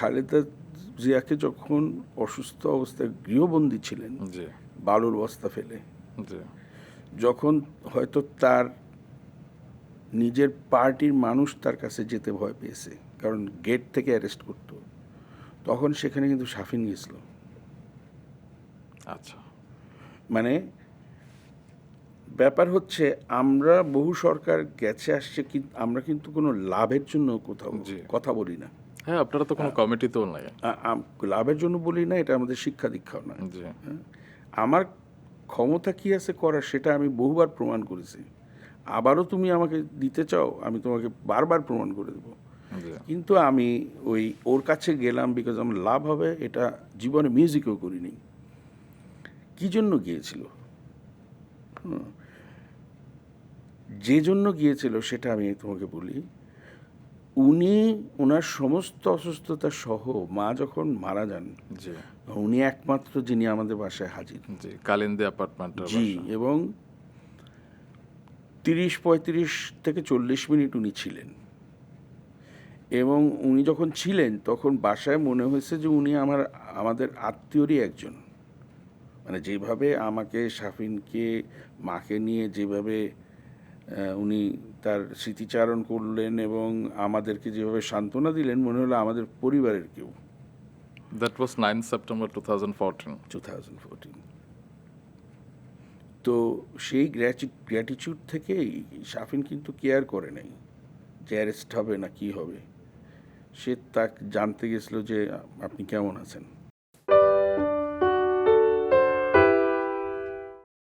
খালেদা জিয়াকে যখন অসুস্থ অবস্থায় গৃহবন্দী ছিলেন, জি বালুর বস্তা ফেলে, জি যখন হয়তো তার নিজের পার্টির মানুষ তার কাছে যেতে ভয় পেয়েছে, কারণ গেট থেকে অ্যারেস্ট করতো, তখন সেখানে কিন্তু শাফিন গেছিল। আচ্ছা মানে ব্যাপার হচ্ছে, আমরা বহু সরকার গেছে আসছে, কিন্তু আমরা কিন্তু কোনো লাভের জন্য কোথাও জি কথা বলি না। হ্যাঁ, আপনারা তো কোনো কমিটিতেও নাই। লাভের জন্য বলি না, এটা আমাদের শিক্ষা দীক্ষাও না। জি হ্যাঁ? আমার ক্ষমতা কি আছে করার, সেটা আমি বহুবার প্রমাণ করেছি। আবারও তুমি আমাকে দিতে চাও, আমি তোমাকে বারবার প্রমাণ করে দেবো। জি কিন্তু আমি ওই ওর কাছে গেলাম বিকজ আমার লাভ হবে, এটা জীবনে মিউজিকেও করিনি। কি জন্য গিয়েছিল, যে জন্য গিয়েছিল সেটা আমি তোমাকে বলি। উনি ওনার সমস্ত অসুস্থতা সহ মা যখন মারা যান, জি উনি একমাত্র যিনি আমাদের বাসায় হাজির। জি কালিন্দী অ্যাপার্টমেন্টের জি, বাসা। এবং ৩০-৩৫ থেকে ৪০ মিনিট উনি ছিলেন। এবং উনি যখন ছিলেন তখন বাসায় মনে হয়েছে যে উনি আমাদের আত্মীয়রই একজন। মানে যেভাবে আমাকে, শাফিনকে, মাকে নিয়ে যেভাবে উনি তার স্মৃতিচারণ করলেন এবং আমাদেরকে যেভাবে সান্ত্বনা দিলেন, মনে হলো আমাদের পরিবারের কেউ। That was 9 September 2014। 2014। তো সেই গ্র্যাটিচিউড থেকেই শাফিন কিন্তু কেয়ার করে নাই যে অ্যারেস্ট হবে না কি হবে। সে তাকে জানতে গেছিল যে আপনি কেমন আছেন।